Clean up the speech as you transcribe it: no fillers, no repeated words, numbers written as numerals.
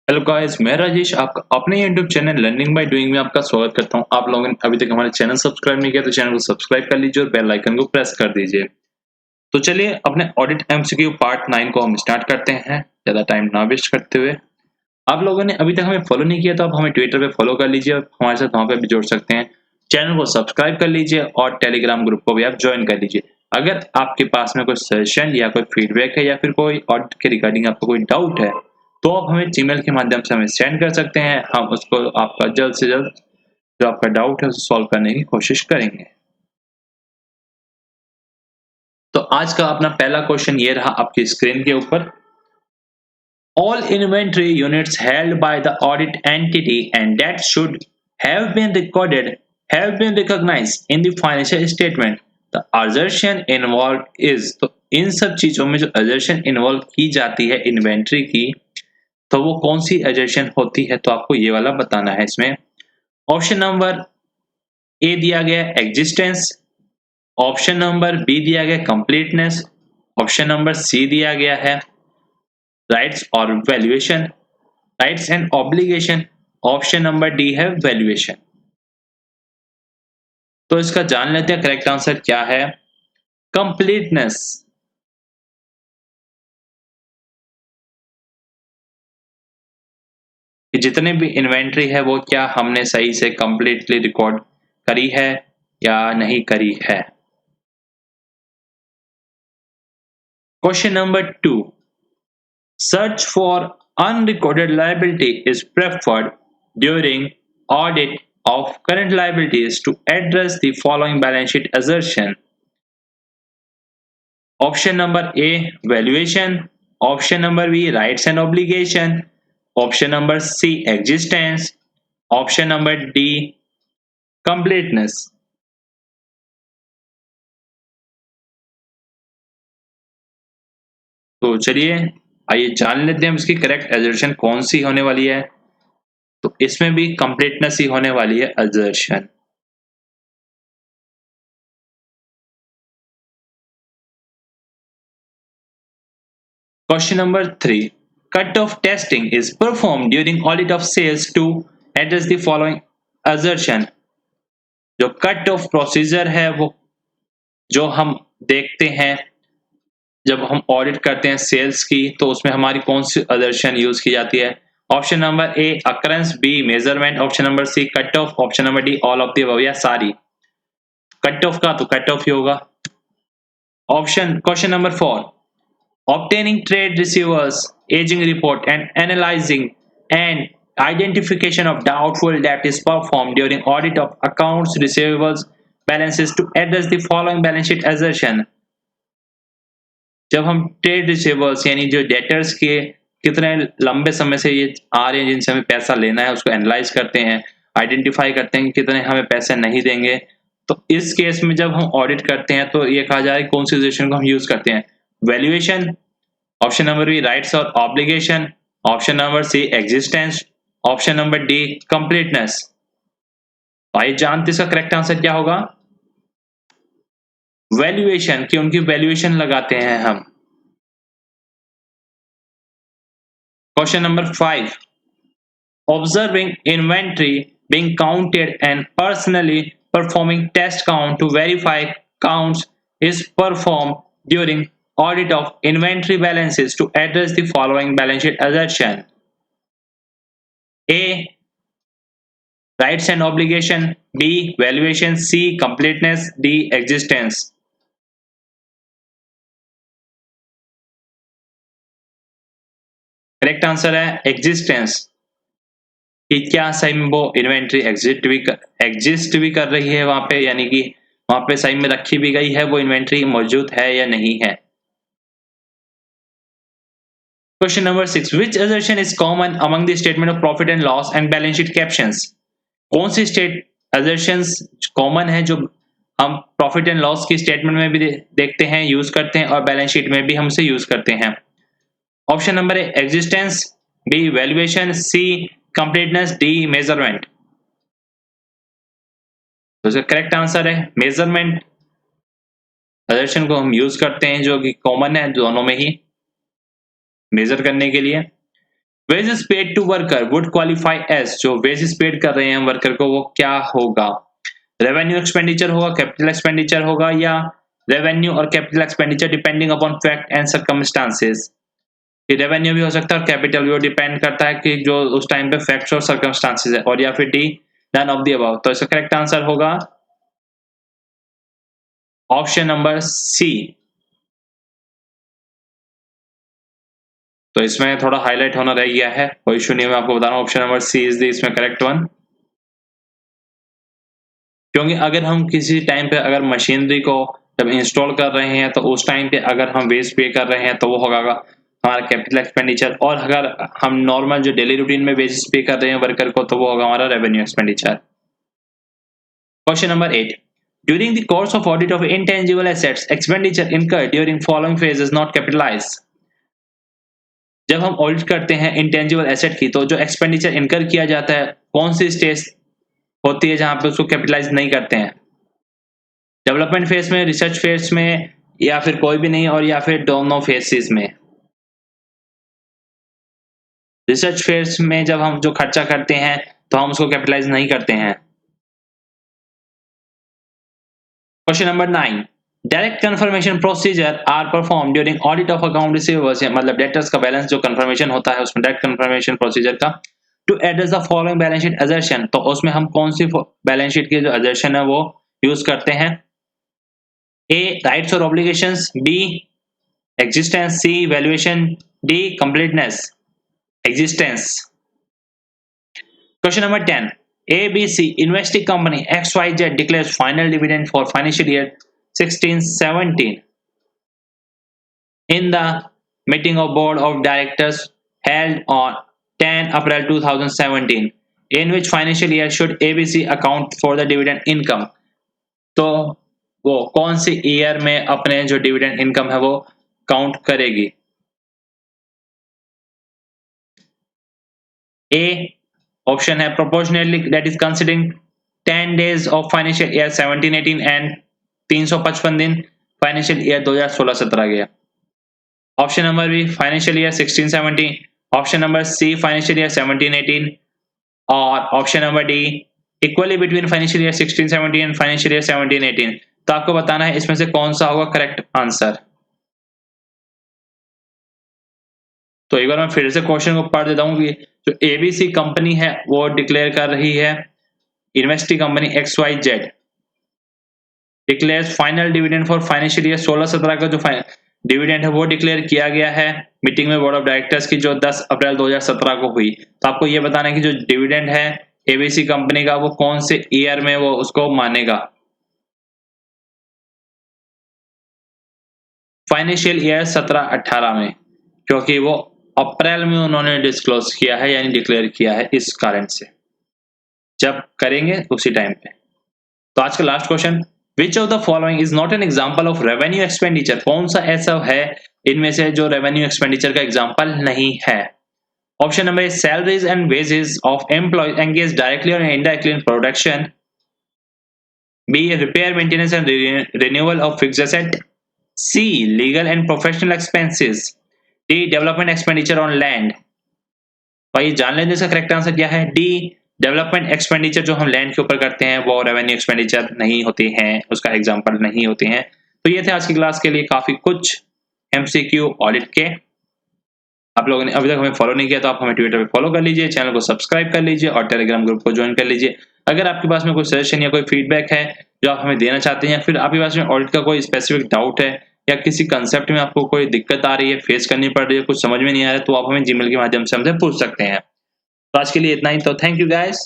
Hello guys, मैं राजेश आपका अपने YouTube channel learning by doing में आपका स्वागत करता हूं। आप लोगों ने अभी तक हमारे चैनल सब्सक्राइब नहीं किया तो चैनल को सब्सक्राइब कर लीजिए और बेल आइकन को प्रेस कर दीजिए। तो चलिए अपने ऑडिट एमसीक्यू पार्ट 9 को हम स्टार्ट करते हैं, ज़्यादा टाइम ना वेस्ट करते हुए। आप लोगों ने अभी तक हमें फॉलो नहीं किया तो आप हमें ट्विटर पे फॉलो कर लीजिए और हमारे साथ वहाँ पे भी जुड़ सकते हैं। चैनल को सब्सक्राइब कर लीजिए और टेलीग्राम ग्रुप को भी आप ज्वाइन कर लीजिए। अगर आपके पास में कोई सजेशन या कोई फीडबैक है या फिर कोई ऑडिट के रिगार्डिंग आपको कोई डाउट है तो आप हमें जीमेल के माध्यम से हमें सेंड कर सकते हैं। हम उसको आपका जल्द से जल्द जो आपका डाउट है उसे सॉल्व करने की कोशिश करेंगे। तो आज का अपना पहला क्वेश्चन ये रहा आपकी स्क्रीन के ऊपर। All inventory units held by the audit entity and that should have been recorded have been recognized in the financial statement. The assertion involved is, तो इन सब चीजों में जो assertion involve की जाती है इन्वेंट्री की, तो वो कौन सी assertion होती है, तो आपको ये वाला बताना है। इसमें ऑप्शन नंबर ए दिया गया एग्जिस्टेंस, ऑप्शन नंबर बी दिया गया कंप्लीटनेस, ऑप्शन नंबर सी दिया गया है राइट्स और valuation, rights and obligation, option number D है वैल्यूएशन। तो इसका जान लेते हैं करेक्ट आंसर क्या है। कंप्लीटनेस। जितने भी इन्वेंट्री है वो क्या हमने सही से कंप्लीटली रिकॉर्ड करी है या नहीं करी है। Question number 2, search for unrecorded liability is preferred during audit of current liabilities to address the following balance sheet assertion. Option number A valuation, option number B rights and obligation, option number C existence, option number D completeness. तो चलिए आइए जान लेते हैं इसकी correct assertion कौन सी होने वाली है। तो इसमें भी completeness ही होने वाली है assertion। Question number 3. Cut-off testing is performed during audit of sales to address the following assertion. जो कट ऑफ प्रोसीजर है वो जो हम देखते हैं जब हम ऑडिट करते हैं सेल्स की, तो उसमें हमारी कौन सी assertion यूज की जाती है। Option number A occurrence, B measurement, option number C cut off, option number D all of the above या सारी। कट ऑफ का तो कट ऑफ ही होगा। Option question number 4, obtaining trade receivers aging report and analyzing and identification of doubtful debt is performed during audit of accounts receivables balances to address the following balance sheet assertion. जब हम trade receivers यानी जो debtors के कितने लंबे समय से ये आ रहे हैं जिनसे हमें पैसा लेना है उसको एनालाइज करते हैं, आइडेंटिफाई करते हैं कि कितने हमें पैसे नहीं देंगे, तो इस केस में जब हम ऑडिट करते हैं तो ये कहा जा रहा है कौन सी सिचुएशन को हम यूज करते हैं। Valuation, option number B rights और obligation, option number C existence, option number D completeness. भाई जानते इसका करेक्ट आंसर क्या होगा। वैल्यूएशन की उनकी वैल्यूएशन लगाते हैं हम। Question number 5, observing inventory being counted and personally performing test count to verify counts is performed during audit of inventory balances to address the following balance sheet assertion. A rights and obligation, B valuation, C completeness, D existence। Correct answer है existence. कि क्या सही में वो inventory exist भी कर रही है वहां पे, यानी कि वहां पे सही में रखी भी गई है, वो इन्वेंट्री मौजूद है या नहीं है। Question number 6, which assertion is common among the statement of profit and loss and balance sheet captions? कौन सी स्टेट assertions कॉमन है जो हम प्रॉफिट एंड लॉस की स्टेटमेंट में भी देखते हैं, यूज करते हैं, और बैलेंस शीट में भी हम इसे यूज करते हैं। Option number A existence, B valuation, C completeness, D measurement. तो इसका करेक्ट आंसर है मेजरमेंट। assertion को हम यूज करते हैं जो कि कॉमन है दोनों में ही मेजर करने के लिए। Wages paid to worker would qualify as, जो वेजेस पेड कर रहे हैं वर्कर को वो क्या होगा? रेवेन्यू एक्सपेंडिचर होगा, कैपिटल एक्सपेंडिचर होगा, या रेवेन्यू और capital expenditure depending upon fact and circumstances. कि रेवेन्यू भी हो सकता है और कैपिटल भी, वो डिपेंड करता है कि जो उस टाइम पे फैक्ट्स और सर्कमस्टांसेस है। और या फिर D, none of the above. तो इसका करेक्ट आंसर होगा ऑप्शन नंबर सी। तो इसमें थोड़ा हाईलाइट होना रह गया है, कोई इशू नहीं है, मैं आपको बता रहा हूं option number C is the इसमें करेक्ट वन। क्योंकि अगर हम किसी टाइम पे अगर मशीनरी को जब इंस्टॉल कर रहे हैं तो उस टाइम पे अगर हम वेज पे कर रहे हैं तो वो होगा हमारा कैपिटल एक्सपेंडिचर, और अगर हम नॉर्मल जो डेली रूटीन में वेजेस पे कर रहे हैं वर्कर को तो वो होगा हमारा revenue expenditure. Question number 8, during the course of audit of intangible assets expenditure incurred during following phases not capitalised. जब हम ऑडिट करते हैं इंटेंजिबल एसेट की तो जो एक्सपेंडिचर इनकर किया जाता है कौन सी स्टेज होती है जहां पे उसको कैपिटलाइज नहीं करते हैं? डेवलपमेंट फेज में, रिसर्च फेज में, या फिर कोई भी नहीं, और या फिर दोनों फेजेस में? रिसर्च फेज में जब हम जो खर्चा करते हैं तो हम उसको कैपिटलाइज नहीं करते हैं। Question number 9, direct confirmation procedure are performed during audit of account receivables, मतलब डेटर्स का बैलेंस जो कंफर्मेशन होता है उसमें डायरेक्ट कंफर्मेशन प्रोसीजर का to address the following balance sheet assertion, तो उसमें हम कौन सी बैलेंस शीट की जो असर्शन है वो यूज करते हैं? ए, राइट्स और obligations, B, existence, C, valuation, D, completeness, existence. Question number 10, ABC investing company XYZ declares final dividend for financial year 16-17 in the meeting of board of directors held on 10 April 2017, in which financial year should ABC account for the dividend income। तो वो कौन सी year में अपने जो dividend income है वो count करेगी? A option है proportionally, that is considering 10 days of financial year 17-18 and 355 दिन फाइनेंशियल ईयर 2016-17 गया। Option number B financial year 16-17, option number C financial year 17-18, और option number D equally between financial year 16-17 and financial year 17-18। तो आपको बताना है इसमें से कौन सा होगा करेक्ट आंसर। तो एक बार मैं फिर से क्वेश्चन को पढ़ देता हूँ कि जो एबीसी कंपनी है वो डिक्लेयर कर रही है, investing company XYZ declares final dividend for financial year 16-17 का जो डिविडेंड है वो डिक्लेयर किया गया है मीटिंग में बोर्ड ऑफ डायरेक्टर्स की जो 10 अप्रैल 2017 को हुई। तो आपको ये बताना है कि जो डिविडेंड है एबीसी कंपनी का वो कौन से ईयर में वो उसको मानेगा? फाइनेंशियल ईयर 17-18 में, क्योंकि वो अप्रैल में उन्होंने डिस्क्लोज किया है यानी डिक्लेयर किया है, इस कारण से जब करेंगे उसी टाइम पे। तो आज का last question, which of the following is not an example of revenue expenditure, कौन सा ऐसा है इनमें से जो रेवेन्यू एक्सपेंडिचर का एग्जांपल नहीं है? Option number A salaries and wages of employees engage directly और indirectly in production, B repair maintenance and renewal of fixed asset, C legal and professional expenses, D development expenditure on land. भाई जान लेने इसका correct answer क्या है? D development expenditure जो हम land के ऊपर करते हैं वो रेवेन्यू एक्सपेंडिचर नहीं होते हैं, उसका एग्जांपल नहीं होते हैं। तो ये थे आज की क्लास के लिए काफी कुछ एमसीक्यू ऑडिट के। आप लोगों ने अभी तक हमें फॉलो नहीं किया तो आप हमें ट्विटर पे फॉलो कर लीजिए, चैनल को सब्सक्राइब कर लीजिए और टेलीग्राम ग्रुप को ज्वाइन कर लीजिए। अगर आपके पास में कोई सजेशन या कोई फीडबैक है जो आप हमें देना चाहते हैं, या फिर आपके पास में ऑडिट का कोई स्पेसिफिक डाउट है या किसी कंसेप्ट में आपको कोई दिक्कत आ रही है, फेस करनी पड़ रही है, कुछ समझ में नहीं आ रहा है, तो आप हमें जीमेल के माध्यम से हमसे पूछ सकते हैं। तो आज के लिए इतना ही, तो थैंक यू गाइस।